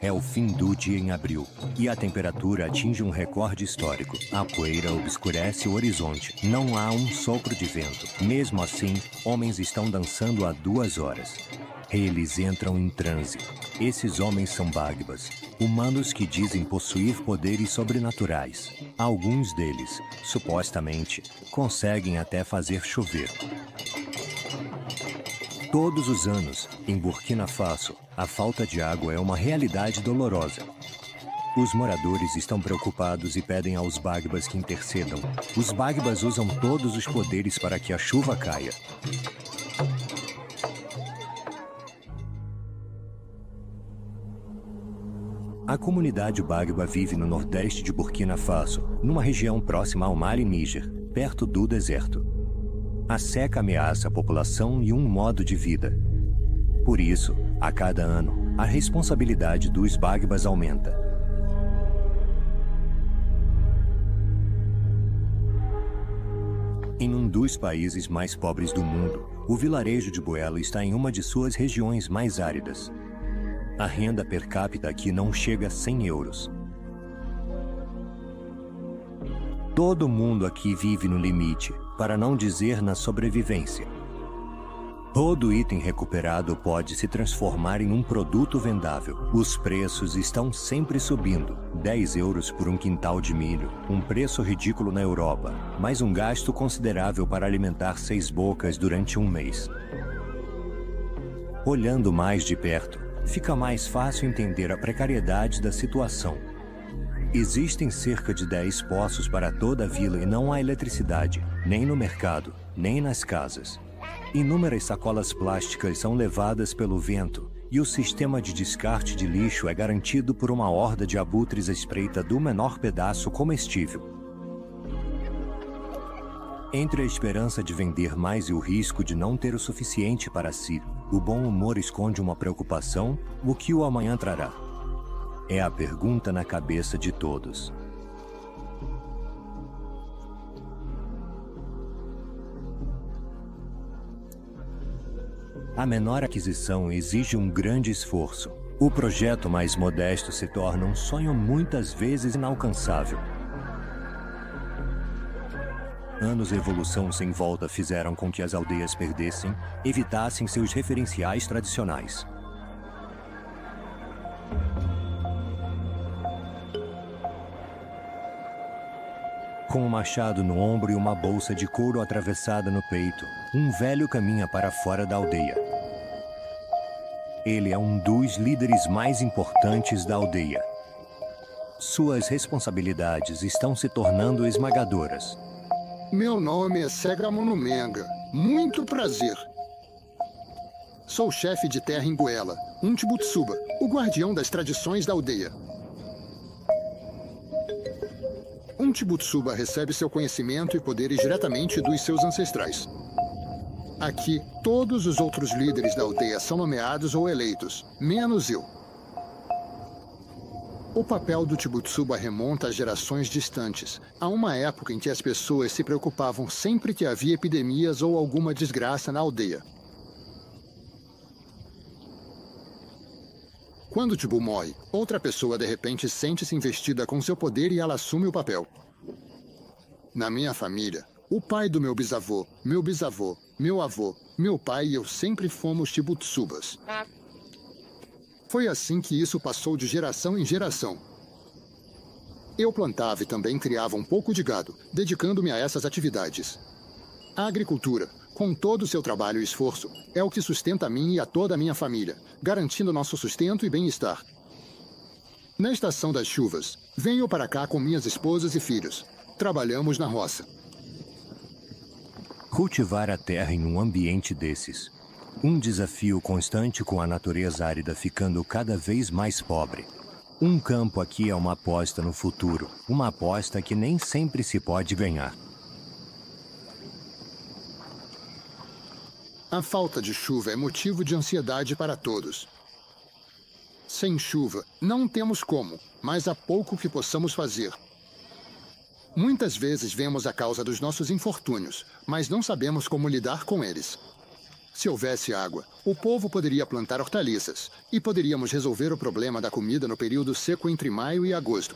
É o fim do dia em abril, e a temperatura atinge um recorde histórico. A poeira obscurece o horizonte. Não há um sopro de vento. Mesmo assim, homens estão dançando há 2 horas. Eles entram em transe. Esses homens são Bagbas, humanos que dizem possuir poderes sobrenaturais. Alguns deles, supostamente, conseguem até fazer chover. Todos os anos, em Burkina Faso, a falta de água é uma realidade dolorosa. Os moradores estão preocupados e pedem aos Bagbas que intercedam. Os Bagbas usam todos os poderes para que a chuva caia. A comunidade Bagba vive no nordeste de Burkina Faso, numa região próxima ao mar e Níger, perto do deserto. A seca ameaça a população e um modo de vida. Por isso, a cada ano, a responsabilidade dos Bagbas aumenta. Em um dos países mais pobres do mundo, o vilarejo de Buelo está em uma de suas regiões mais áridas. A renda per capita aqui não chega a 100 euros. Todo mundo aqui vive no limite, para não dizer na sobrevivência. Todo item recuperado pode se transformar em um produto vendável. Os preços estão sempre subindo. 10 euros por um quintal de milho, um preço ridículo na Europa, mas um gasto considerável para alimentar 6 bocas durante um mês. Olhando mais de perto, fica mais fácil entender a precariedade da situação. Existem cerca de 10 poços para toda a vila e não há eletricidade, nem no mercado, nem nas casas. Inúmeras sacolas plásticas são levadas pelo vento e o sistema de descarte de lixo é garantido por uma horda de abutres à espreita do menor pedaço comestível. Entre a esperança de vender mais e o risco de não ter o suficiente para si, o bom humor esconde uma preocupação: o que o amanhã trará? É a pergunta na cabeça de todos. A menor aquisição exige um grande esforço. O projeto mais modesto se torna um sonho muitas vezes inalcançável. Anos de evolução sem volta fizeram com que as aldeias evitassem seus referenciais tradicionais. Com um machado no ombro e uma bolsa de couro atravessada no peito, um velho caminha para fora da aldeia. Ele é um dos líderes mais importantes da aldeia. Suas responsabilidades estão se tornando esmagadoras. Meu nome é Segra Monumenga. Muito prazer. Sou o chefe de terra em Goela, um Tibutsuba, o guardião das tradições da aldeia. Um Tibutsuba recebe seu conhecimento e poderes diretamente dos seus ancestrais. Aqui, todos os outros líderes da aldeia são nomeados ou eleitos, menos eu. O papel do Tibutsuba remonta a gerações distantes, a uma época em que as pessoas se preocupavam sempre que havia epidemias ou alguma desgraça na aldeia. Quando o Tibu morre, outra pessoa de repente sente-se investida com seu poder e ela assume o papel. Na minha família, o pai do meu bisavô, meu avô, meu pai e eu sempre fomos Tibutsubas. Foi assim que isso passou de geração em geração. Eu plantava e também criava um pouco de gado, dedicando-me a essas atividades. A agricultura, com todo o seu trabalho e esforço, é o que sustenta a mim e a toda a minha família, garantindo nosso sustento e bem-estar. Na estação das chuvas, venho para cá com minhas esposas e filhos. Trabalhamos na roça. Cultivar a terra em um ambiente desses. Um desafio constante com a natureza árida ficando cada vez mais pobre. Um campo aqui é uma aposta no futuro, uma aposta que nem sempre se pode ganhar. A falta de chuva é motivo de ansiedade para todos. Sem chuva, não temos como, mas há pouco que possamos fazer. Muitas vezes vemos a causa dos nossos infortúnios, mas não sabemos como lidar com eles. Se houvesse água, o povo poderia plantar hortaliças e poderíamos resolver o problema da comida no período seco entre maio e agosto.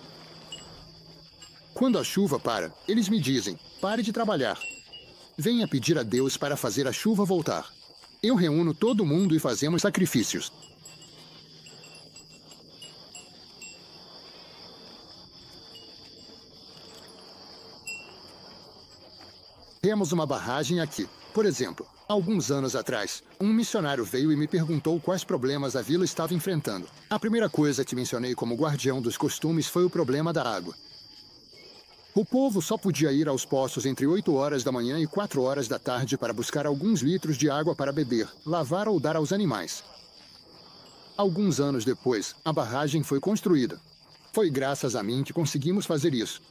Quando a chuva para, eles me dizem: pare de trabalhar. Venha pedir a Deus para fazer a chuva voltar. Eu reúno todo mundo e fazemos sacrifícios. Temos uma barragem aqui. Por exemplo, alguns anos atrás, um missionário veio e me perguntou quais problemas a vila estava enfrentando. A primeira coisa que mencionei como guardião dos costumes foi o problema da água. O povo só podia ir aos poços entre 8 horas da manhã e 4 horas da tarde para buscar alguns litros de água para beber, lavar ou dar aos animais. Alguns anos depois, a barragem foi construída. Foi graças a mim que conseguimos fazer isso.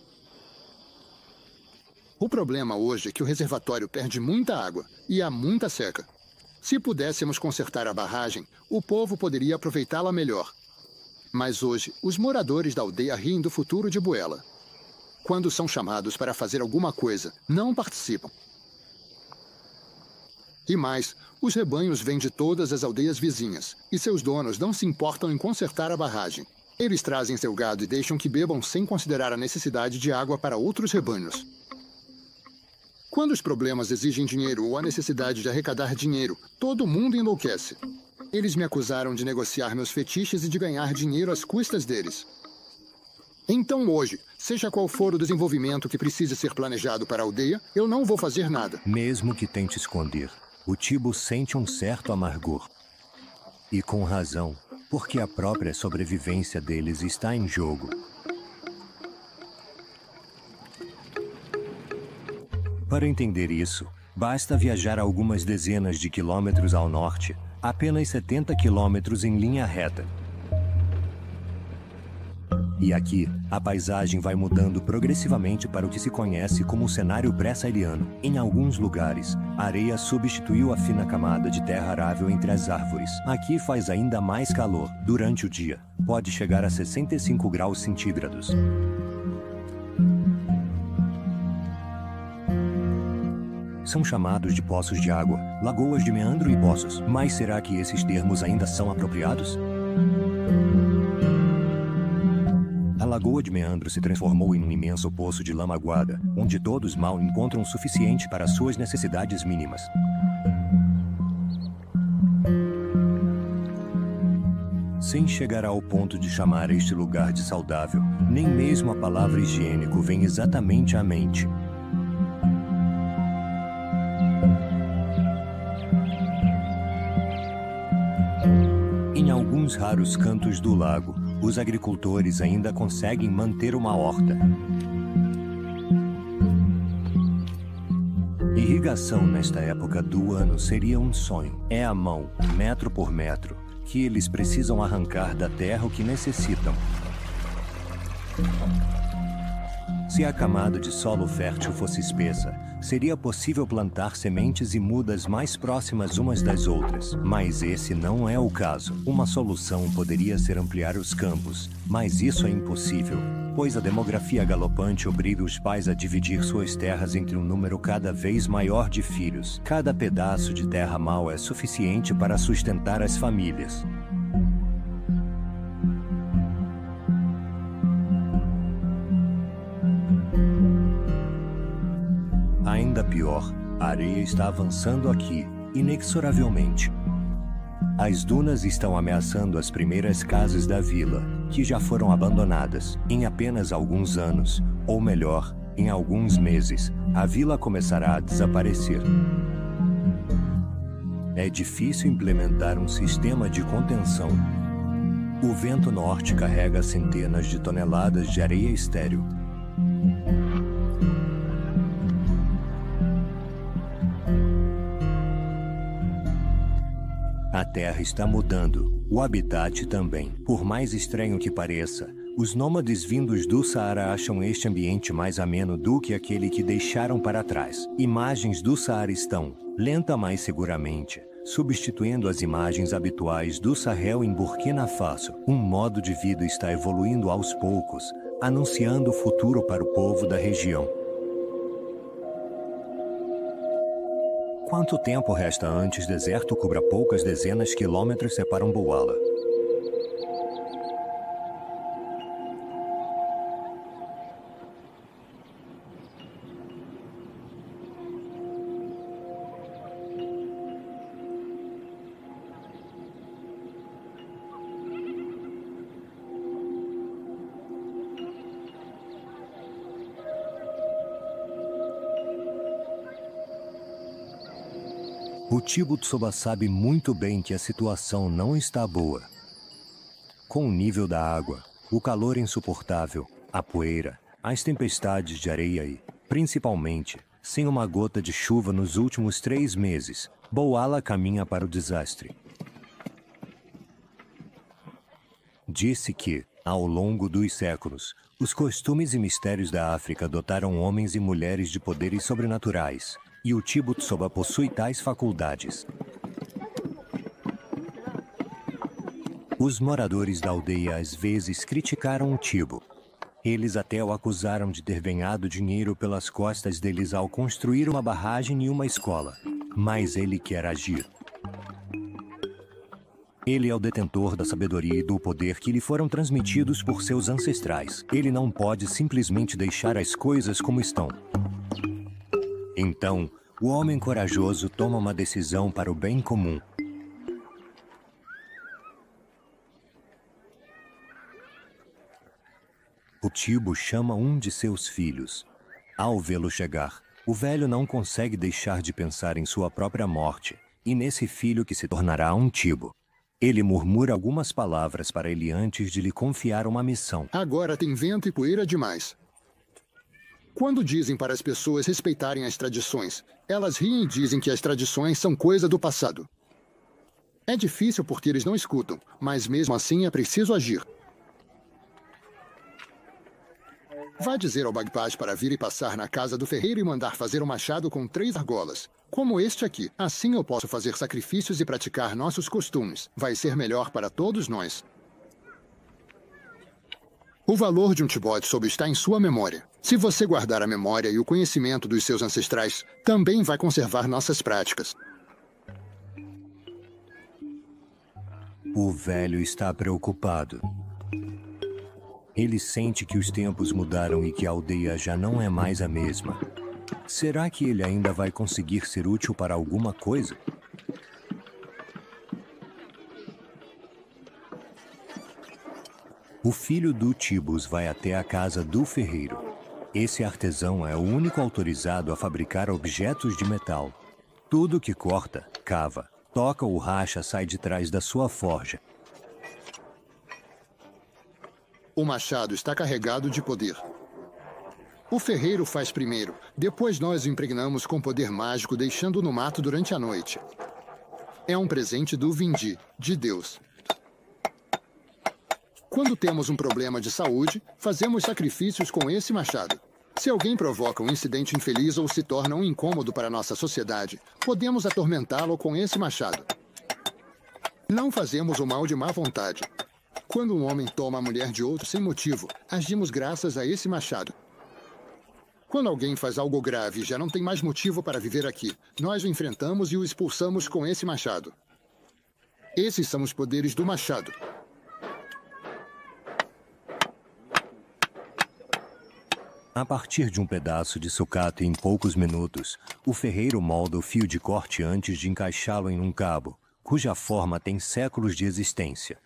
O problema hoje é que o reservatório perde muita água e há muita seca. Se pudéssemos consertar a barragem, o povo poderia aproveitá-la melhor. Mas hoje, os moradores da aldeia riem do futuro de Buela. Quando são chamados para fazer alguma coisa, não participam. E mais, os rebanhos vêm de todas as aldeias vizinhas, e seus donos não se importam em consertar a barragem. Eles trazem seu gado e deixam que bebam sem considerar a necessidade de água para outros rebanhos. Quando os problemas exigem dinheiro ou a necessidade de arrecadar dinheiro, todo mundo enlouquece. Eles me acusaram de negociar meus fetiches e de ganhar dinheiro às custas deles. Então hoje, seja qual for o desenvolvimento que precise ser planejado para a aldeia, eu não vou fazer nada. Mesmo que tente esconder, o Tibo sente um certo amargor. E com razão, porque a própria sobrevivência deles está em jogo. Para entender isso, basta viajar algumas dezenas de quilômetros ao norte, apenas 70 quilômetros em linha reta. E aqui, a paisagem vai mudando progressivamente para o que se conhece como o cenário pré-sailiano. Em alguns lugares, a areia substituiu a fina camada de terra arável entre as árvores. Aqui faz ainda mais calor. Durante o dia, pode chegar a 65 graus centígrados. São chamados de poços de água, lagoas de meandro e poços. Mas será que esses termos ainda são apropriados? A lagoa de meandro se transformou em um imenso poço de lama aguada, onde todos mal encontram o suficiente para suas necessidades mínimas. Sem chegar ao ponto de chamar este lugar de saudável, nem mesmo a palavra higiênico vem exatamente à mente. Em alguns raros cantos do lago, os agricultores ainda conseguem manter uma horta. Irrigação nesta época do ano seria um sonho. É a mão, metro por metro, que eles precisam arrancar da terra o que necessitam. Se a camada de solo fértil fosse espessa, seria possível plantar sementes e mudas mais próximas umas das outras. Mas esse não é o caso. Uma solução poderia ser ampliar os campos, mas isso é impossível, pois a demografia galopante obriga os pais a dividir suas terras entre um número cada vez maior de filhos. Cada pedaço de terra mal é suficiente para sustentar as famílias. Ainda pior, a areia está avançando aqui, inexoravelmente. As dunas estão ameaçando as primeiras casas da vila, que já foram abandonadas. Em apenas alguns anos, ou melhor, em alguns meses, a vila começará a desaparecer. É difícil implementar um sistema de contenção. O vento norte carrega centenas de toneladas de areia estéril. A terra está mudando, o habitat também. Por mais estranho que pareça, os nômades vindos do Saara acham este ambiente mais ameno do que aquele que deixaram para trás. Imagens do Saara estão, lenta mas seguramente, substituindo as imagens habituais do Sahel em Burkina Faso. Um modo de vida está evoluindo aos poucos, anunciando o futuro para o povo da região. Quanto tempo resta antes deserto cubra poucas dezenas quilômetros separam Boala? O Tibutsoba sabe muito bem que a situação não está boa. Com o nível da água, o calor insuportável, a poeira, as tempestades de areia e, principalmente, sem uma gota de chuva nos últimos 3 meses, Boala caminha para o desastre. Disse que, ao longo dos séculos, os costumes e mistérios da África dotaram homens e mulheres de poderes sobrenaturais, e o Tibutsoba possui tais faculdades. Os moradores da aldeia às vezes criticaram o Tibo. Eles até o acusaram de ter ganhado dinheiro pelas costas deles ao construir uma barragem e uma escola. Mas ele quer agir. Ele é o detentor da sabedoria e do poder que lhe foram transmitidos por seus ancestrais. Ele não pode simplesmente deixar as coisas como estão. Então, o homem corajoso toma uma decisão para o bem comum. O Tibo chama um de seus filhos. Ao vê-lo chegar, o velho não consegue deixar de pensar em sua própria morte e nesse filho que se tornará um Tibo. Ele murmura algumas palavras para ele antes de lhe confiar uma missão. Agora tem vento e poeira demais. Quando dizem para as pessoas respeitarem as tradições, elas riem e dizem que as tradições são coisa do passado. É difícil porque eles não escutam, mas mesmo assim é preciso agir. Vá dizer ao Bagpaz para vir e passar na casa do ferreiro e mandar fazer um machado com 3 argolas, como este aqui. Assim eu posso fazer sacrifícios e praticar nossos costumes. Vai ser melhor para todos nós. O valor de um Tibutsoba está em sua memória. Se você guardar a memória e o conhecimento dos seus ancestrais, também vai conservar nossas práticas. O velho está preocupado. Ele sente que os tempos mudaram e que a aldeia já não é mais a mesma. Será que ele ainda vai conseguir ser útil para alguma coisa? O filho do Tibus vai até a casa do ferreiro. Esse artesão é o único autorizado a fabricar objetos de metal. Tudo que corta, cava, toca ou racha sai de trás da sua forja. O machado está carregado de poder. O ferreiro faz primeiro, depois nós o impregnamos com poder mágico, deixando-o no mato durante a noite. É um presente do Vindi, de Deus. Quando temos um problema de saúde, fazemos sacrifícios com esse machado. Se alguém provoca um incidente infeliz ou se torna um incômodo para nossa sociedade, podemos atormentá-lo com esse machado. Não fazemos o mal de má vontade. Quando um homem toma a mulher de outro sem motivo, agimos graças a esse machado. Quando alguém faz algo grave e já não tem mais motivo para viver aqui, nós o enfrentamos e o expulsamos com esse machado. Esses são os poderes do machado. A partir de um pedaço de sucata em poucos minutos, o ferreiro molda o fio de corte antes de encaixá-lo em um cabo, cuja forma tem séculos de existência.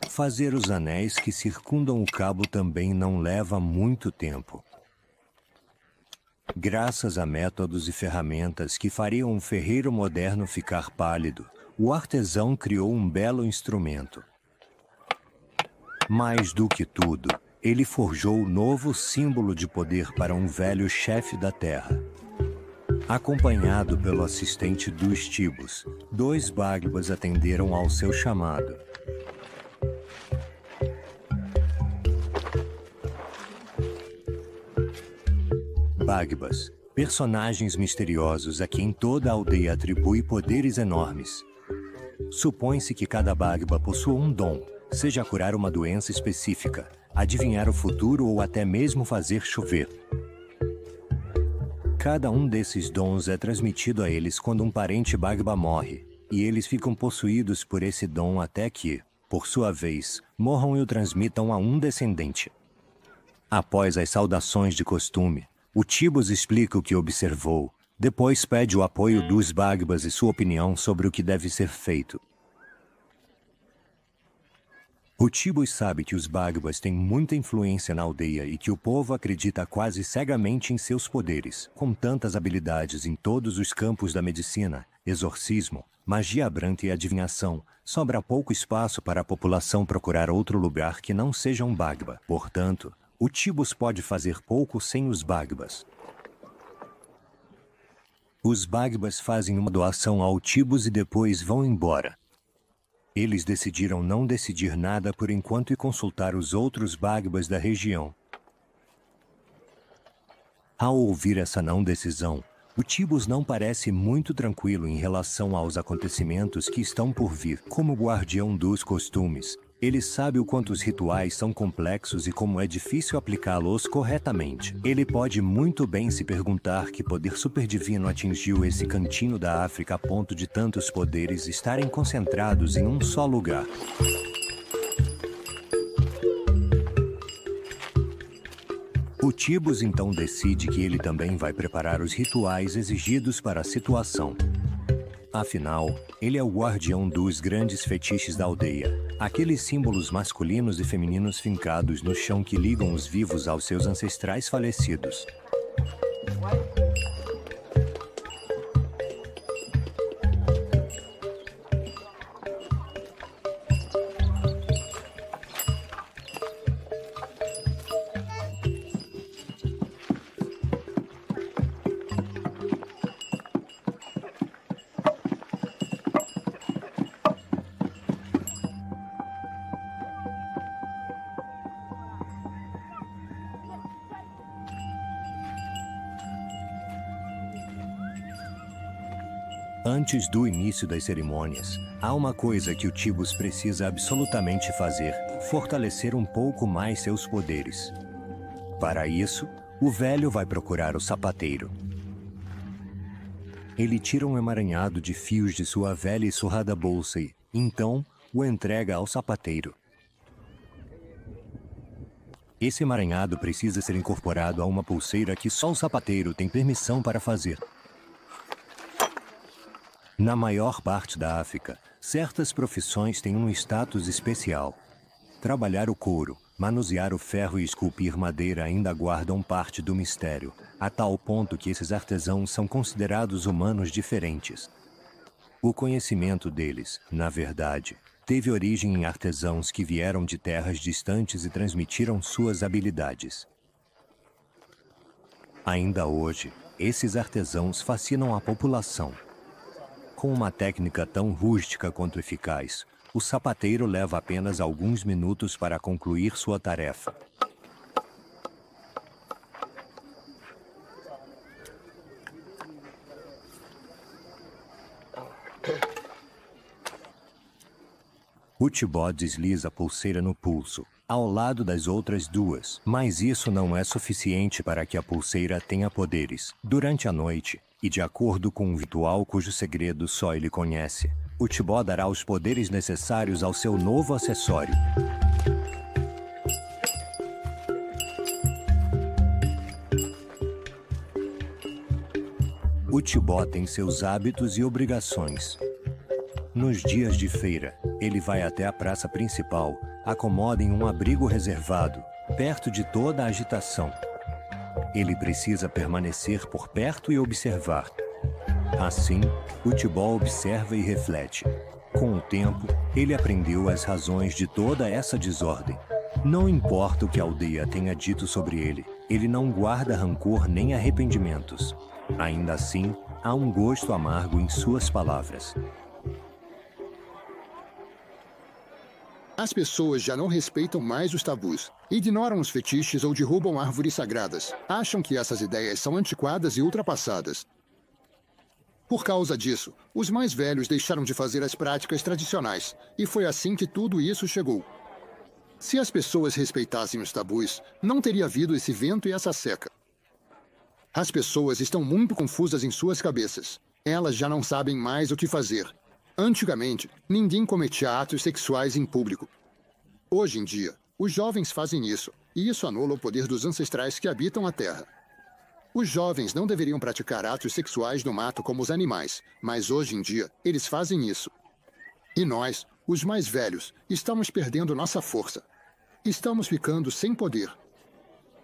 Fazer os anéis que circundam o cabo também não leva muito tempo. Graças a métodos e ferramentas que fariam um ferreiro moderno ficar pálido, o artesão criou um belo instrumento. Mais do que tudo, ele forjou um novo símbolo de poder para um velho chefe da terra. Acompanhado pelo assistente dos Tibus, 2 Bagbas atenderam ao seu chamado. Bagbas, personagens misteriosos a quem toda a aldeia atribui poderes enormes. Supõe-se que cada Bagba possua um dom, seja curar uma doença específica, adivinhar o futuro ou até mesmo fazer chover. Cada um desses dons é transmitido a eles quando um parente Bagba morre, e eles ficam possuídos por esse dom até que, por sua vez, morram e o transmitam a um descendente. Após as saudações de costume, o Tibus explica o que observou, depois pede o apoio dos Bagbas e sua opinião sobre o que deve ser feito. O Tibus sabe que os Bagbas têm muita influência na aldeia e que o povo acredita quase cegamente em seus poderes. Com tantas habilidades em todos os campos da medicina, exorcismo, magia branca e adivinhação, sobra pouco espaço para a população procurar outro lugar que não seja um Bagba. Portanto, o Tibus pode fazer pouco sem os Bagbas. Os Bagbas fazem uma doação ao Tibus e depois vão embora. Eles decidiram não decidir nada por enquanto e consultar os outros Bagbas da região. Ao ouvir essa não decisão, o Tibus não parece muito tranquilo em relação aos acontecimentos que estão por vir. Como guardião dos costumes, ele sabe o quanto os rituais são complexos e como é difícil aplicá-los corretamente. Ele pode muito bem se perguntar que poder superdivino atingiu esse cantinho da África a ponto de tantos poderes estarem concentrados em um só lugar. O Tibus então decide que ele também vai preparar os rituais exigidos para a situação. Afinal, ele é o guardião dos grandes fetiches da aldeia, aqueles símbolos masculinos e femininos fincados no chão que ligam os vivos aos seus ancestrais falecidos. Antes do início das cerimônias, há uma coisa que o Tibus precisa absolutamente fazer: fortalecer um pouco mais seus poderes. Para isso, o velho vai procurar o sapateiro. Ele tira um emaranhado de fios de sua velha e surrada bolsa e, então, o entrega ao sapateiro. Esse emaranhado precisa ser incorporado a uma pulseira que só o sapateiro tem permissão para fazer. Na maior parte da África, certas profissões têm um status especial. Trabalhar o couro, manusear o ferro e esculpir madeira ainda guardam parte do mistério, a tal ponto que esses artesãos são considerados humanos diferentes. O conhecimento deles, na verdade, teve origem em artesãos que vieram de terras distantes e transmitiram suas habilidades. Ainda hoje, esses artesãos fascinam a população. Com uma técnica tão rústica quanto eficaz, o sapateiro leva apenas alguns minutos para concluir sua tarefa. O Tibó desliza a pulseira no pulso, ao lado das outras duas, mas isso não é suficiente para que a pulseira tenha poderes. Durante a noite, e de acordo com um ritual cujo segredo só ele conhece, o Tibó dará os poderes necessários ao seu novo acessório. O Tibó tem seus hábitos e obrigações. Nos dias de feira, ele vai até a praça principal, acomoda em um abrigo reservado, perto de toda a agitação. Ele precisa permanecer por perto e observar. Assim, o Tibó observa e reflete. Com o tempo, ele aprendeu as razões de toda essa desordem. Não importa o que a aldeia tenha dito sobre ele não guarda rancor nem arrependimentos. Ainda assim, há um gosto amargo em suas palavras. As pessoas já não respeitam mais os tabus, ignoram os fetiches ou derrubam árvores sagradas. Acham que essas ideias são antiquadas e ultrapassadas. Por causa disso, os mais velhos deixaram de fazer as práticas tradicionais, e foi assim que tudo isso chegou. Se as pessoas respeitassem os tabus, não teria havido esse vento e essa seca. As pessoas estão muito confusas em suas cabeças. Elas já não sabem mais o que fazer. Antigamente, ninguém cometia atos sexuais em público. Hoje em dia, os jovens fazem isso, e isso anula o poder dos ancestrais que habitam a Terra. Os jovens não deveriam praticar atos sexuais no mato como os animais, mas hoje em dia, eles fazem isso. E nós, os mais velhos, estamos perdendo nossa força. Estamos ficando sem poder.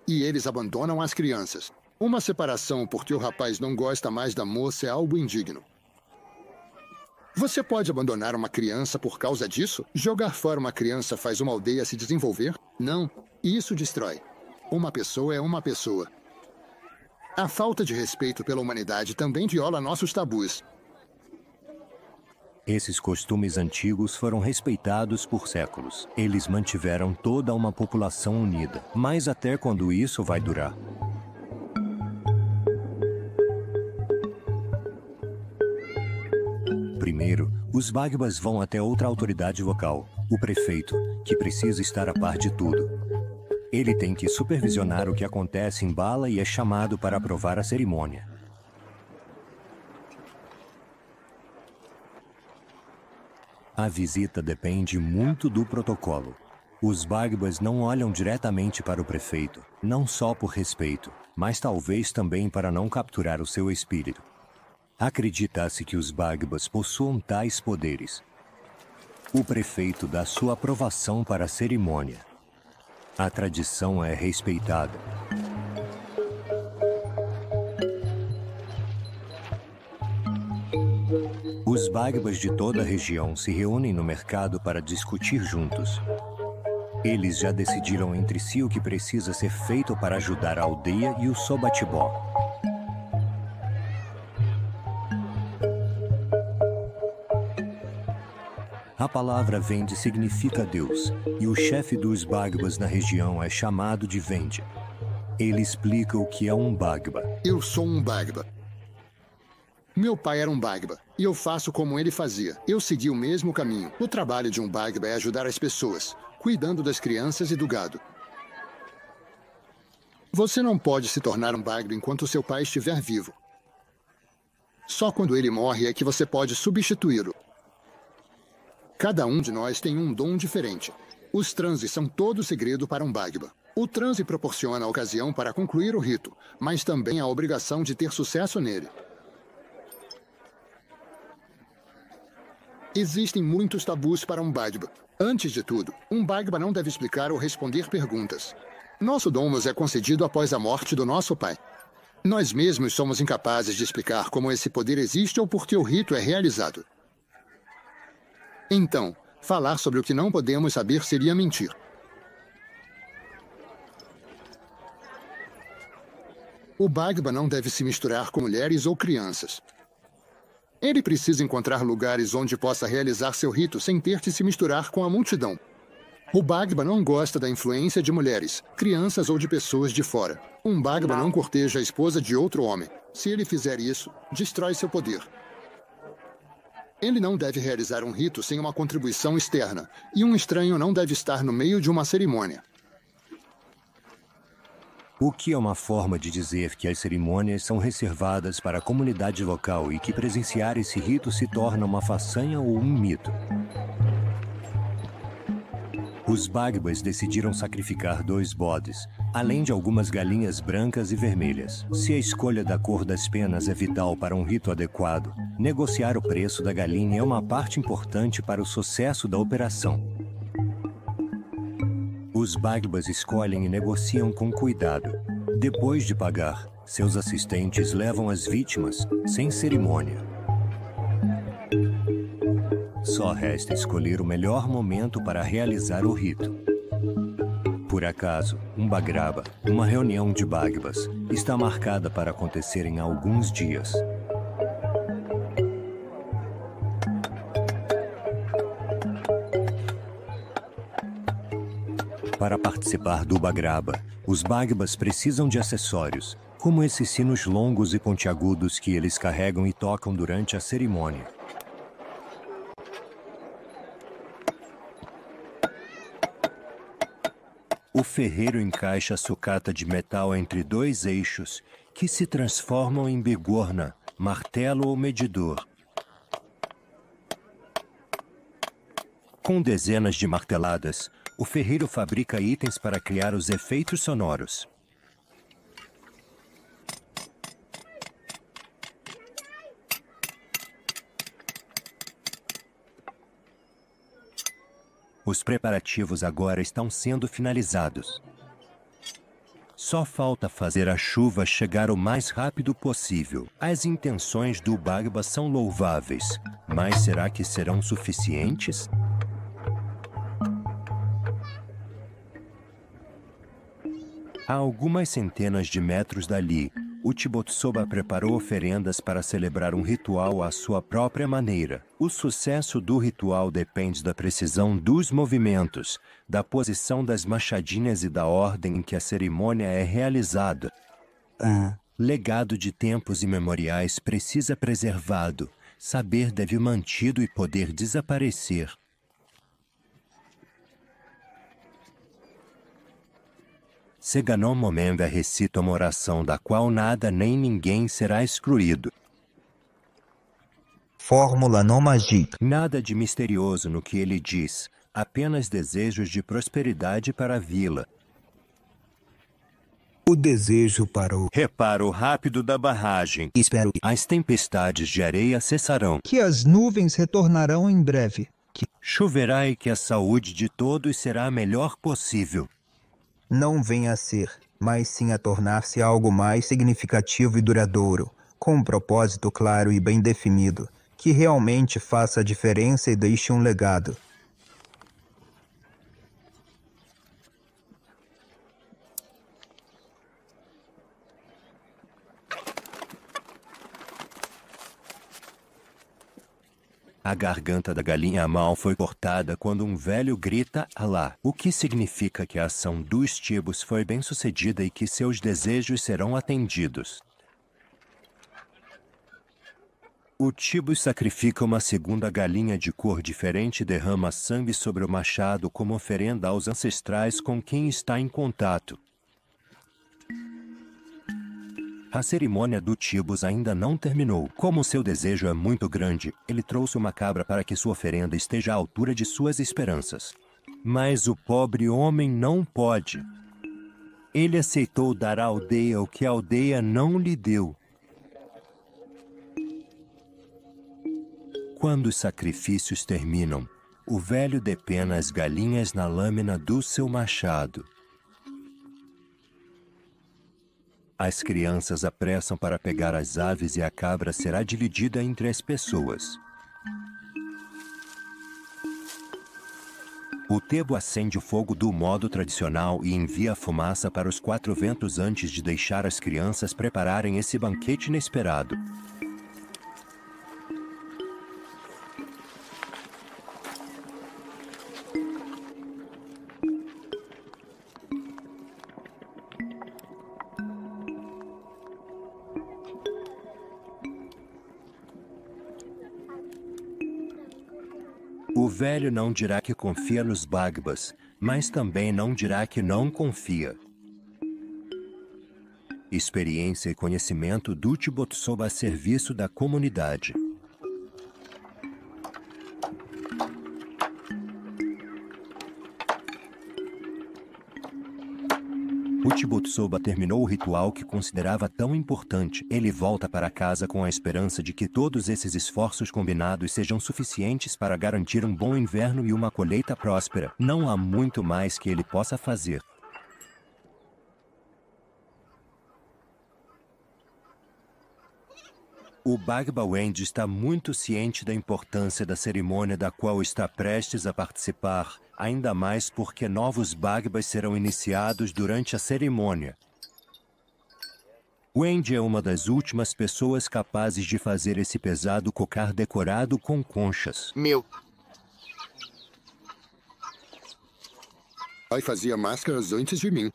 E eles abandonam as crianças. Uma separação porque o rapaz não gosta mais da moça é algo indigno. Você pode abandonar uma criança por causa disso? Jogar fora uma criança faz uma aldeia se desenvolver? Não. Isso destrói. Uma pessoa é uma pessoa. A falta de respeito pela humanidade também viola nossos tabus. Esses costumes antigos foram respeitados por séculos. Eles mantiveram toda uma população unida. Mas até quando isso vai durar? Primeiro, os Bagbas vão até outra autoridade local, o prefeito, que precisa estar a par de tudo. Ele tem que supervisionar o que acontece em Bala e é chamado para aprovar a cerimônia. A visita depende muito do protocolo. Os Bagbas não olham diretamente para o prefeito, não só por respeito, mas talvez também para não capturar o seu espírito. Acredita-se que os Bagbas possuam tais poderes. O prefeito dá sua aprovação para a cerimônia. A tradição é respeitada. Os Bagbas de toda a região se reúnem no mercado para discutir juntos. Eles já decidiram entre si o que precisa ser feito para ajudar a aldeia e o Sobatibó. A palavra Vende significa Deus, e o chefe dos Bagbas na região é chamado de Vende. Ele explica o que é um Bagba. Eu sou um Bagba. Meu pai era um Bagba, e eu faço como ele fazia. Eu segui o mesmo caminho. O trabalho de um Bagba é ajudar as pessoas, cuidando das crianças e do gado. Você não pode se tornar um Bagba enquanto seu pai estiver vivo. Só quando ele morre é que você pode substituí-lo. Cada um de nós tem um dom diferente. Os transes são todo segredo para um Bagba. O transe proporciona a ocasião para concluir o rito, mas também a obrigação de ter sucesso nele. Existem muitos tabus para um Bagba. Antes de tudo, um Bagba não deve explicar ou responder perguntas. Nosso dom nos é concedido após a morte do nosso pai. Nós mesmos somos incapazes de explicar como esse poder existe ou por que o rito é realizado. Então, falar sobre o que não podemos saber seria mentir. O Bagba não deve se misturar com mulheres ou crianças. Ele precisa encontrar lugares onde possa realizar seu rito sem ter que se misturar com a multidão. O Bagba não gosta da influência de mulheres, crianças ou de pessoas de fora. Um Bagba não corteja a esposa de outro homem. Se ele fizer isso, destrói seu poder. Ele não deve realizar um rito sem uma contribuição externa, e um estranho não deve estar no meio de uma cerimônia. O que é uma forma de dizer que as cerimônias são reservadas para a comunidade local e que presenciar esse rito se torna uma façanha ou um mito. Os Bagbas decidiram sacrificar 2 bodes, além de algumas galinhas brancas e vermelhas. Se a escolha da cor das penas é vital para um rito adequado, negociar o preço da galinha é uma parte importante para o sucesso da operação. Os Bagbas escolhem e negociam com cuidado. Depois de pagar, seus assistentes levam as vítimas sem cerimônia. Só resta escolher o melhor momento para realizar o rito. Por acaso, um Bagraba, uma reunião de Bagbas, está marcada para acontecer em alguns dias. Para participar do Bagraba, os Bagbas precisam de acessórios, como esses sinos longos e pontiagudos que eles carregam e tocam durante a cerimônia. O ferreiro encaixa a sucata de metal entre 2 eixos que se transformam em bigorna, martelo ou medidor. Com dezenas de marteladas, o ferreiro fabrica itens para criar os efeitos sonoros. Os preparativos agora estão sendo finalizados. Só falta fazer a chuva chegar o mais rápido possível. As intenções do Bagba são louváveis, mas será que serão suficientes? A algumas centenas de metros dali, o Tibontsoba preparou oferendas para celebrar um ritual à sua própria maneira. O sucesso do ritual depende da precisão dos movimentos, da posição das machadinhas e da ordem em que a cerimônia é realizada. Legado de tempos imemoriais precisa preservado, saber deve mantido e poder desaparecer. Seganon Momemba recita uma oração da qual nada nem ninguém será excluído. Fórmula não magique. Nada de misterioso no que ele diz, apenas desejos de prosperidade para a vila. O desejo para o reparo rápido da barragem. Espero que as tempestades de areia cessarão. Que as nuvens retornarão em breve. Que choverá e que a saúde de todos será a melhor possível. Não venha a ser, mas sim a tornar-se algo mais significativo e duradouro, com um propósito claro e bem definido, que realmente faça a diferença e deixe um legado. A garganta da galinha mal foi cortada quando um velho grita Alá, o que significa que a ação dos Tibos foi bem sucedida e que seus desejos serão atendidos. O Tibus sacrifica uma segunda galinha de cor diferente e derrama sangue sobre o machado como oferenda aos ancestrais com quem está em contato. A cerimônia do Tibus ainda não terminou. Como seu desejo é muito grande, ele trouxe uma cabra para que sua oferenda esteja à altura de suas esperanças. Mas o pobre homem não pode. Ele aceitou dar à aldeia o que a aldeia não lhe deu. Quando os sacrifícios terminam, o velho depena as galinhas na lâmina do seu machado. As crianças apressam para pegar as aves e a cabra será dividida entre as pessoas. O Tebo acende o fogo do modo tradicional e envia a fumaça para os quatro ventos antes de deixar as crianças prepararem esse banquete inesperado. O velho não dirá que confia nos Bagbas, mas também não dirá que não confia. Experiência e conhecimento do Tibontsoba a serviço da comunidade. O Tibontsoba terminou o ritual que considerava tão importante. Ele volta para casa com a esperança de que todos esses esforços combinados sejam suficientes para garantir um bom inverno e uma colheita próspera. Não há muito mais que ele possa fazer. O Bagba Wendy está muito ciente da importância da cerimônia da qual está prestes a participar, ainda mais porque novos Bagbas serão iniciados durante a cerimônia. Wendy é uma das últimas pessoas capazes de fazer esse pesado cocar decorado com conchas. Meu. Pai fazia máscaras antes de mim.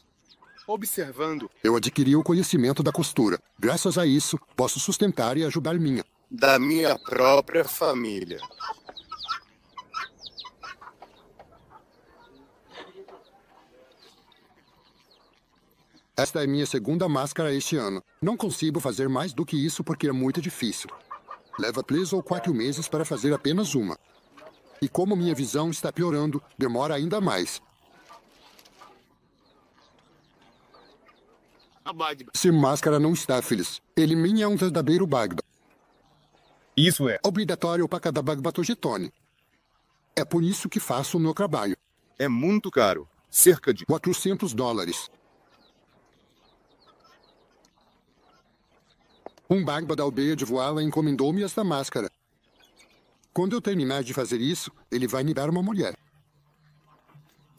Observando. Eu adquiri o conhecimento da costura. Graças a isso, posso sustentar e ajudar minha. Da minha própria família. Esta é minha segunda máscara este ano. Não consigo fazer mais do que isso porque é muito difícil. Leva 3 ou 4 meses para fazer apenas uma. E como minha visão está piorando, demora ainda mais. Se máscara não está, filhos, elimine um verdadeiro Bagba. Isso é Obrigatório para cada Bagbatogitone. É por isso que faço o meu trabalho. É muito caro. Cerca de $400. Um Bagba da aldeia de Voala encomendou-me esta máscara. Quando eu terminar de fazer isso, ele vai me dar uma mulher.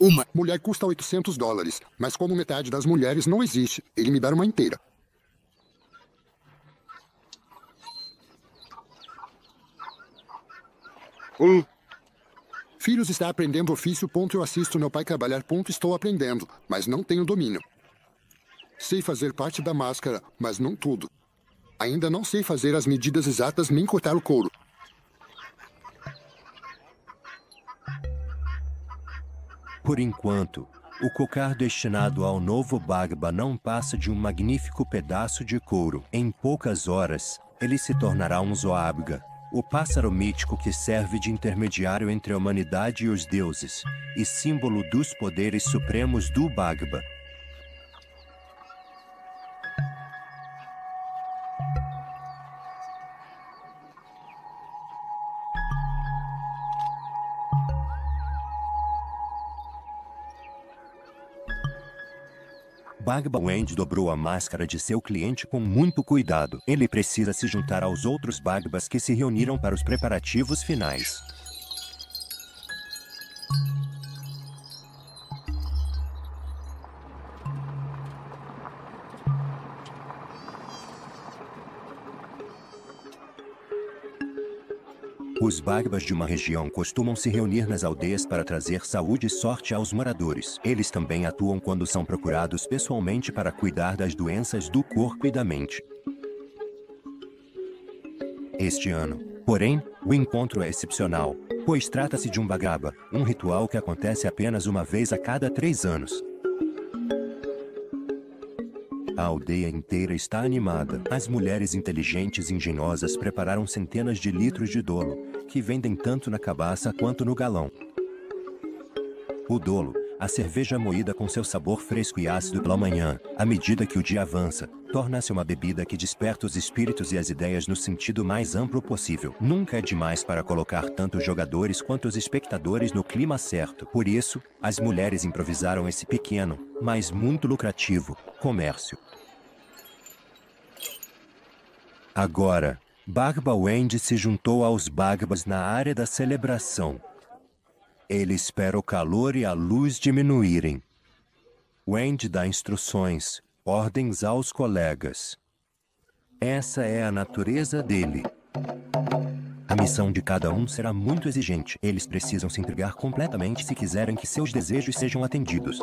Uma mulher custa $800, mas como metade das mulheres não existe, ele me dá uma inteira. Filhos está aprendendo ofício, eu assisto meu pai trabalhar, estou aprendendo, mas não tenho domínio. Sei fazer parte da máscara, mas não tudo. Ainda não sei fazer as medidas exatas nem cortar o couro. Por enquanto, o cocar destinado ao novo Bagba não passa de um magnífico pedaço de couro. Em poucas horas, ele se tornará um Zoabga, o pássaro mítico que serve de intermediário entre a humanidade e os deuses, e símbolo dos poderes supremos do Bagba. Bagba Wendy dobrou a máscara de seu cliente com muito cuidado. Ele precisa se juntar aos outros Bagbas que se reuniram para os preparativos finais. Os Bagbas de uma região costumam se reunir nas aldeias para trazer saúde e sorte aos moradores. Eles também atuam quando são procurados pessoalmente para cuidar das doenças do corpo e da mente. Este ano, porém, o encontro é excepcional, pois trata-se de um Bagaba, um ritual que acontece apenas uma vez a cada 3 anos. A aldeia inteira está animada. As mulheres inteligentes e engenhosas prepararam centenas de litros de dolo, que vendem tanto na cabaça quanto no galão. O dolo, a cerveja moída com seu sabor fresco e ácido pela manhã, à medida que o dia avança, torna-se uma bebida que desperta os espíritos e as ideias no sentido mais amplo possível. Nunca é demais para colocar tanto os jogadores quanto os espectadores no clima certo. Por isso, as mulheres improvisaram esse pequeno, mas muito lucrativo, comércio. Agora, Bagba Wendy se juntou aos Bagbas na área da celebração. Ele espera o calor e a luz diminuírem. Wendy dá instruções, ordens aos colegas. Essa é a natureza dele. A missão de cada um será muito exigente. Eles precisam se entregar completamente se quiserem que seus desejos sejam atendidos.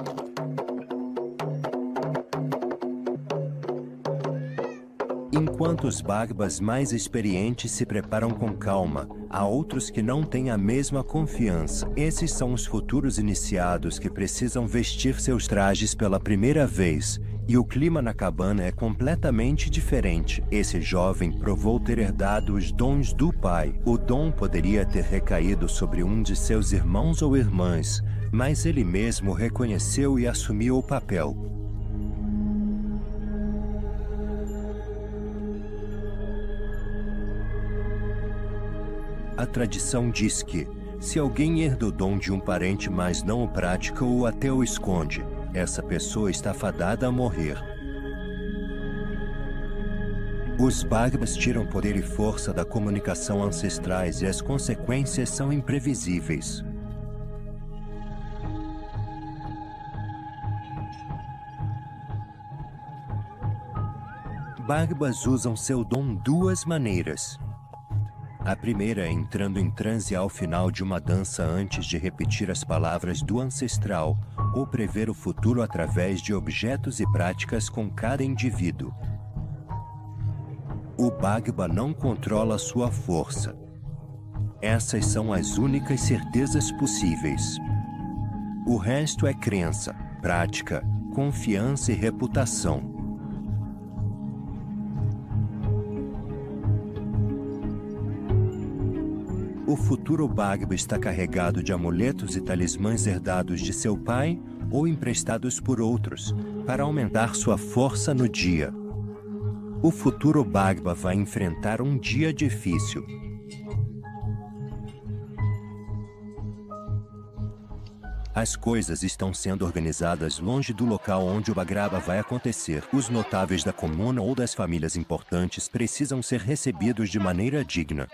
Enquanto os Bagbas mais experientes se preparam com calma, há outros que não têm a mesma confiança. Esses são os futuros iniciados que precisam vestir seus trajes pela primeira vez, e o clima na cabana é completamente diferente. Esse jovem provou ter herdado os dons do pai. O dom poderia ter recaído sobre um de seus irmãos ou irmãs, mas ele mesmo reconheceu e assumiu o papel. A tradição diz que, se alguém herda o dom de um parente mas não o pratica ou até o esconde, essa pessoa está fadada a morrer. Os Bagbas tiram poder e força da comunicação ancestrais e as consequências são imprevisíveis. Bagbas usam seu dom duas maneiras. A primeira é entrando em transe ao final de uma dança antes de repetir as palavras do ancestral, ou prever o futuro através de objetos e práticas com cada indivíduo. O Bagba não controla sua força. Essas são as únicas certezas possíveis. O resto é crença, prática, confiança e reputação. O futuro Bagba está carregado de amuletos e talismãs herdados de seu pai ou emprestados por outros, para aumentar sua força no dia. O futuro Bagba vai enfrentar um dia difícil. As coisas estão sendo organizadas longe do local onde o Bagraba vai acontecer. Os notáveis da comuna ou das famílias importantes precisam ser recebidos de maneira digna.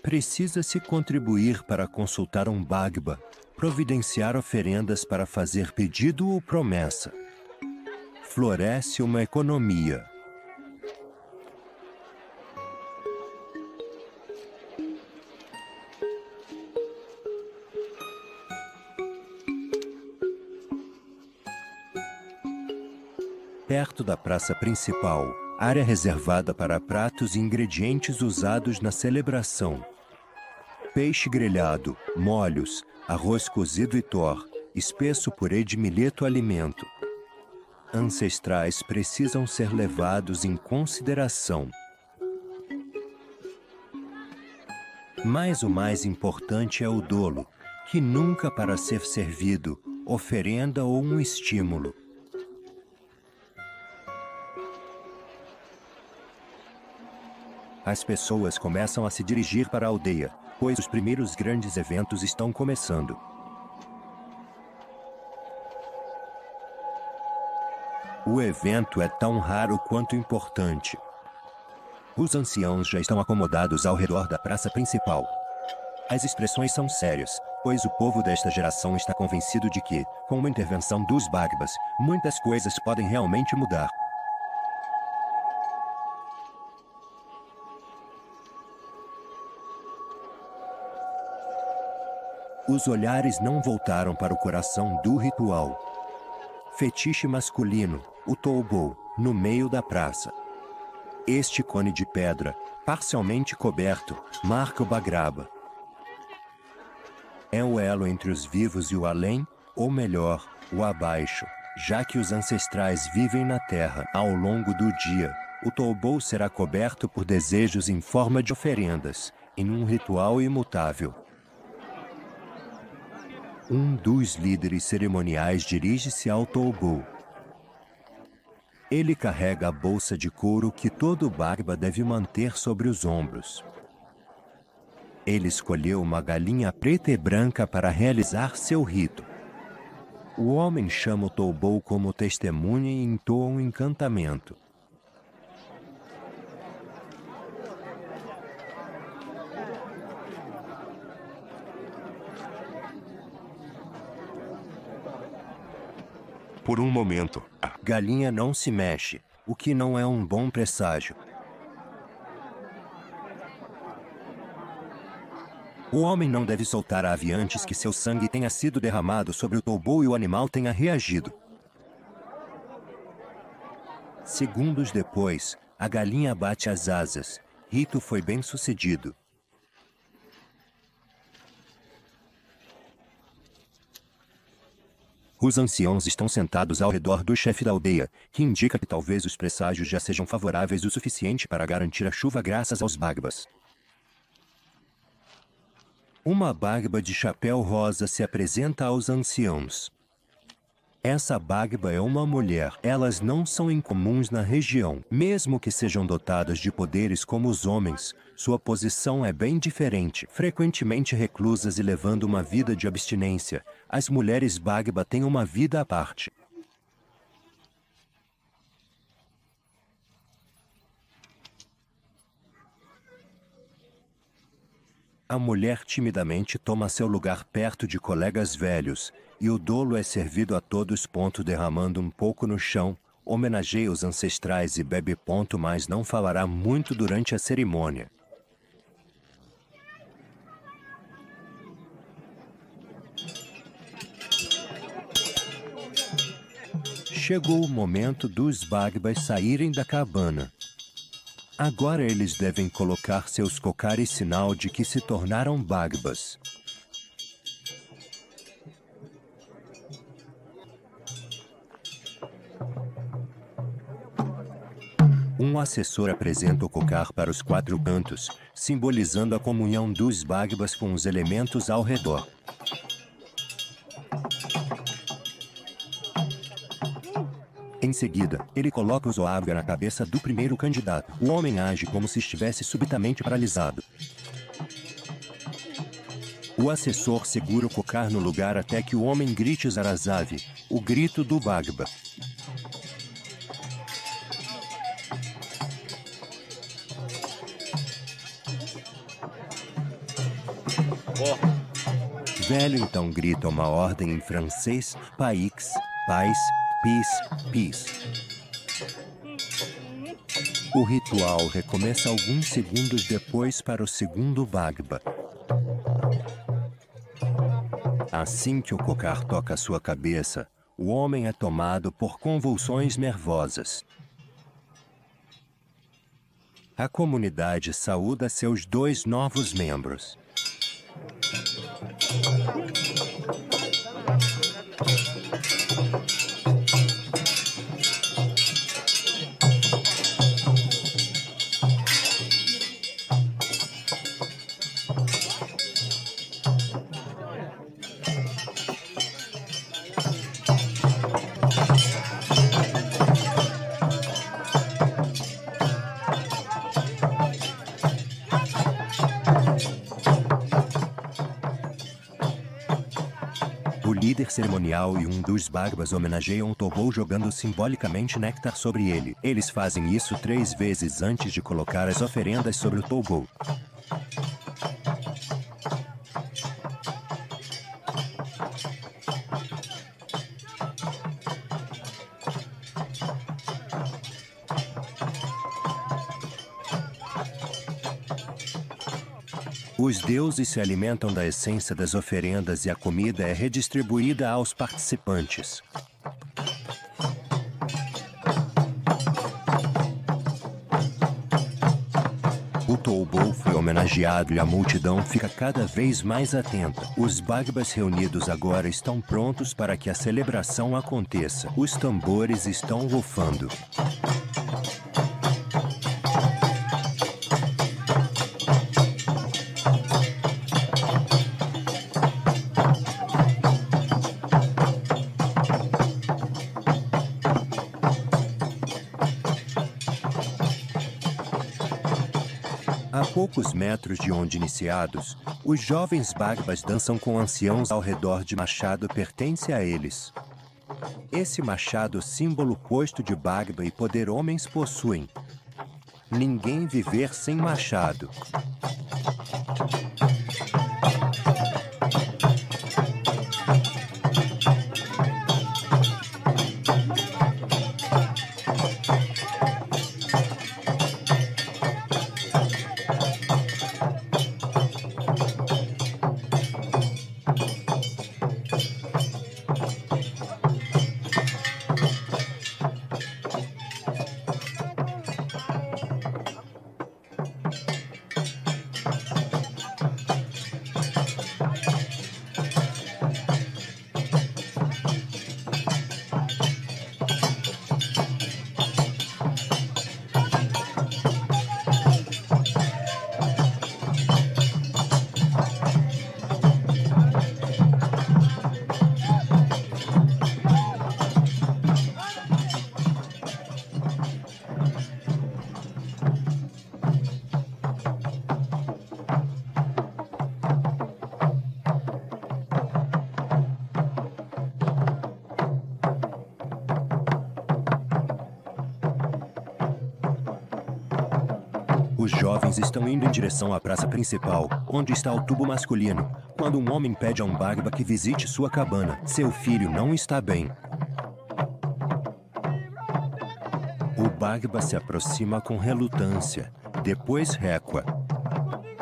Precisa-se contribuir para consultar um Bagba, providenciar oferendas para fazer pedido ou promessa. Floresce uma economia. Perto da praça principal, área reservada para pratos e ingredientes usados na celebração. Peixe grelhado, molhos, arroz cozido e tor, espesso purê de milheto alimento. Ancestrais precisam ser levados em consideração. Mas o mais importante é o dolo, que nunca para ser servido, oferenda ou um estímulo. As pessoas começam a se dirigir para a aldeia, pois os primeiros grandes eventos estão começando. O evento é tão raro quanto importante. Os anciãos já estão acomodados ao redor da praça principal. As expressões são sérias, pois o povo desta geração está convencido de que, com uma intervenção dos Bagbas, muitas coisas podem realmente mudar. Os olhares não voltaram para o coração do ritual. Fetiche masculino, o Toubou, no meio da praça. Este cone de pedra, parcialmente coberto, marca o Bagraba. É o elo entre os vivos e o além, ou melhor, o abaixo, já que os ancestrais vivem na terra. Ao longo do dia, o Toubou será coberto por desejos em forma de oferendas, em um ritual imutável. Um dos líderes cerimoniais dirige-se ao Toubou. Ele carrega a bolsa de couro que todo Bagba deve manter sobre os ombros. Ele escolheu uma galinha preta e branca para realizar seu rito. O homem chama o Toubou como testemunha e entoa um encantamento. Por um momento, A galinha não se mexe, o que não é um bom presságio. O homem não deve soltar a ave antes que seu sangue tenha sido derramado sobre o Toubou e o animal tenha reagido. Segundos depois, a galinha bate as asas. Rito foi bem sucedido. Os anciãos estão sentados ao redor do chefe da aldeia, que indica que talvez os presságios já sejam favoráveis o suficiente para garantir a chuva graças aos Bagbas. Uma Bagba de chapéu rosa se apresenta aos anciãos. Essa Bagba é uma mulher. Elas não são incomuns na região. Mesmo que sejam dotadas de poderes como os homens, sua posição é bem diferente. Frequentemente reclusas e levando uma vida de abstinência, as mulheres Bagba têm uma vida à parte. A mulher timidamente toma seu lugar perto de colegas velhos, e o dolo é servido a todos. Derramando um pouco no chão, homenageia os ancestrais e bebe. Mas não falará muito durante a cerimônia. Chegou o momento dos Bagbas saírem da cabana. Agora eles devem colocar seus cocares, sinal de que se tornaram Bagbas. Um assessor apresenta o cocar para os 4 cantos, simbolizando a comunhão dos Bagbas com os elementos ao redor. Em seguida, ele coloca o zoarga na cabeça do primeiro candidato. O homem age como se estivesse subitamente paralisado. O assessor segura o cocar no lugar até que o homem grite Zarazavi, o grito do Bagba. Velho então grita uma ordem em francês, paix, paz, peace, peace. O ritual recomeça alguns segundos depois para o segundo Bagba. Assim que o cocar toca sua cabeça, o homem é tomado por convulsões nervosas. A comunidade saúda seus 2 novos membros. O líder cerimonial e um dos Bagbas homenageiam o Tobou jogando simbolicamente néctar sobre ele. Eles fazem isso 3 vezes antes de colocar as oferendas sobre o Tobou. Os deuses se alimentam da essência das oferendas e a comida é redistribuída aos participantes. O Tobou foi homenageado e a multidão fica cada vez mais atenta. Os Bagbas reunidos agora estão prontos para que a celebração aconteça. Os tambores estão rufando. A poucos metros de onde iniciados, os jovens Bagbas dançam com anciãos ao redor de machado pertence a eles. Esse machado, símbolo posto de Bagba e poder homens possuem. Ninguém viver sem machado. Os jovens estão indo em direção à praça principal, onde está o tubo masculino, quando um homem pede a um Bagba que visite sua cabana. Seu filho não está bem. O Bagba se aproxima com relutância, depois recua.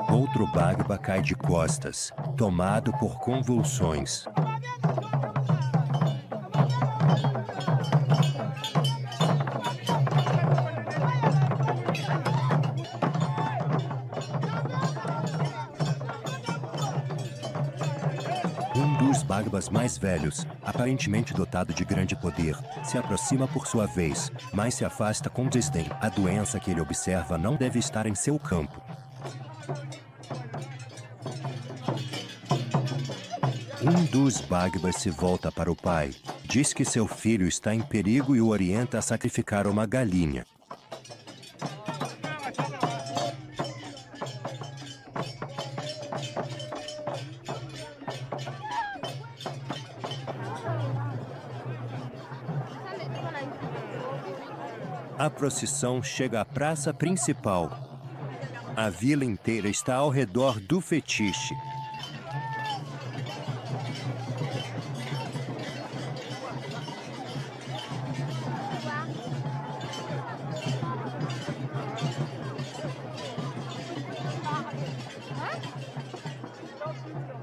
Outro Bagba cai de costas, tomado por convulsões. Bhagbas mais velhos, aparentemente dotado de grande poder, se aproxima por sua vez, mas se afasta com desdém. A doença que ele observa não deve estar em seu campo. Um dos Bhagbas se volta para o pai, diz que seu filho está em perigo e o orienta a sacrificar uma galinha. A procissão chega à praça principal. A vila inteira está ao redor do fetiche.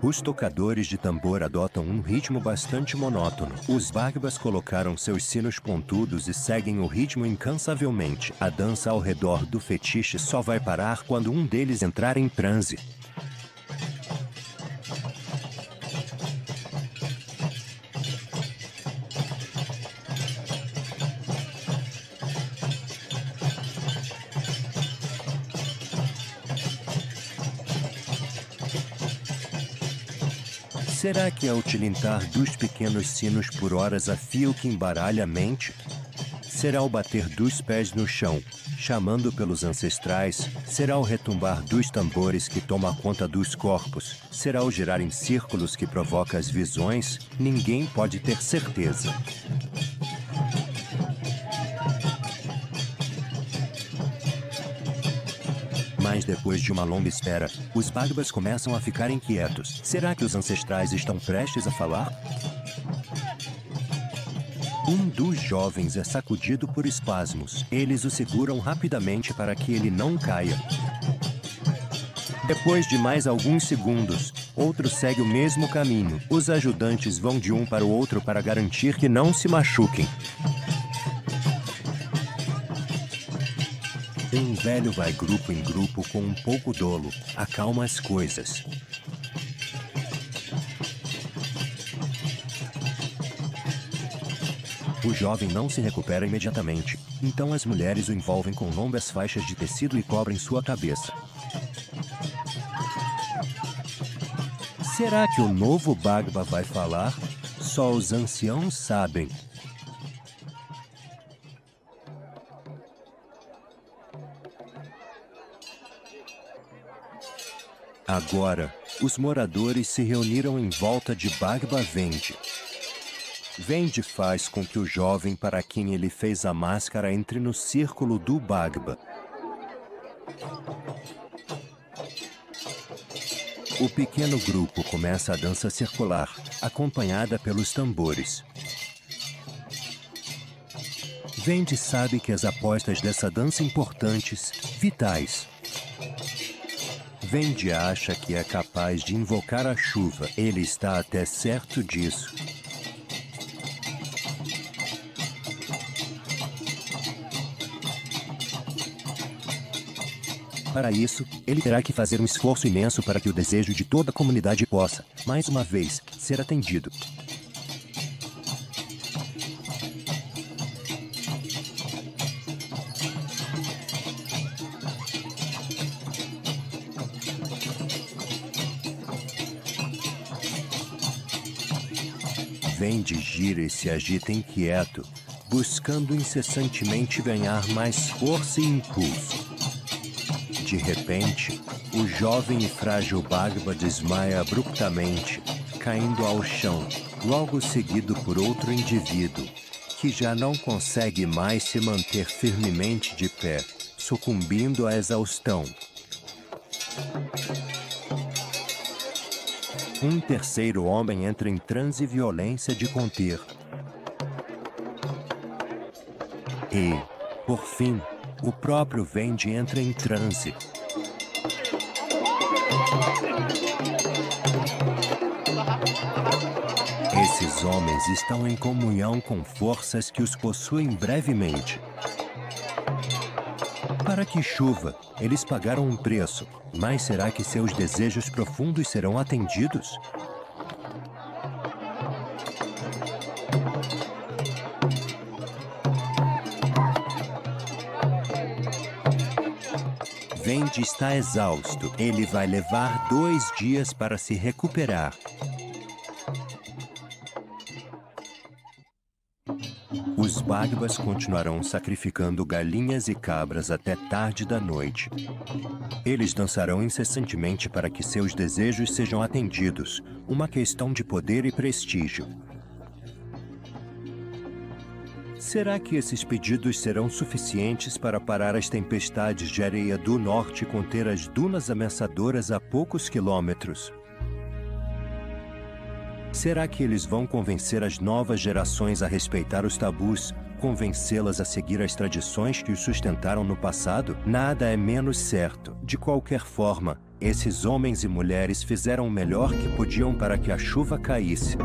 Os tocadores de tambor adotam um ritmo bastante monótono. Os Bhagbas colocaram seus sinos pontudos e seguem o ritmo incansavelmente. A dança ao redor do fetiche só vai parar quando um deles entrar em transe. Será que ao tilintar dos pequenos sinos por horas a fio que embaralha a mente? Será o bater dos pés no chão, chamando pelos ancestrais? Será o retumbar dos tambores que toma conta dos corpos? Será o girar em círculos que provoca as visões? Ninguém pode ter certeza. Mas depois de uma longa espera, os Bhagbas começam a ficar inquietos. Será que os ancestrais estão prestes a falar? Um dos jovens é sacudido por espasmos. Eles o seguram rapidamente para que ele não caia. Depois de mais alguns segundos, outro segue o mesmo caminho. Os ajudantes vão de um para o outro para garantir que não se machuquem. Um velho vai grupo em grupo com um pouco dolo, acalma as coisas. O jovem não se recupera imediatamente, então as mulheres o envolvem com longas faixas de tecido e cobrem sua cabeça. Será que o novo Bhagba vai falar? Só os anciãos sabem. Agora, os moradores se reuniram em volta de Bhagba Vendi. Vendi faz com que o jovem para quem ele fez a máscara entre no círculo do Bhagba. O pequeno grupo começa a dança circular, acompanhada pelos tambores. Vendi sabe que as apostas dessa dança importantes, vitais. Vendi acha que é capaz de invocar a chuva. Ele está até certo disso. Para isso, ele terá que fazer um esforço imenso para que o desejo de toda a comunidade possa, mais uma vez, ser atendido. Vendi gira e se agita inquieto, buscando incessantemente ganhar mais força e impulso. De repente, o jovem e frágil Bhagba desmaia abruptamente, caindo ao chão, logo seguido por outro indivíduo, que já não consegue mais se manter firmemente de pé, sucumbindo à exaustão. Um terceiro homem entra em transe e violência de conter. E, por fim, o próprio Vendi entra em transe. Esses homens estão em comunhão com forças que os possuem brevemente. Para que chuva, eles pagaram um preço, mas será que seus desejos profundos serão atendidos? Vendi está exausto. Ele vai levar 2 dias para se recuperar. Os Bhagavas continuarão sacrificando galinhas e cabras até tarde da noite. Eles dançarão incessantemente para que seus desejos sejam atendidos, uma questão de poder e prestígio. Será que esses pedidos serão suficientes para parar as tempestades de areia do norte e conter as dunas ameaçadoras a poucos quilômetros? Será que eles vão convencer as novas gerações a respeitar os tabus, convencê-las a seguir as tradições que os sustentaram no passado? Nada é menos certo. De qualquer forma, esses homens e mulheres fizeram o melhor que podiam para que a chuva caísse.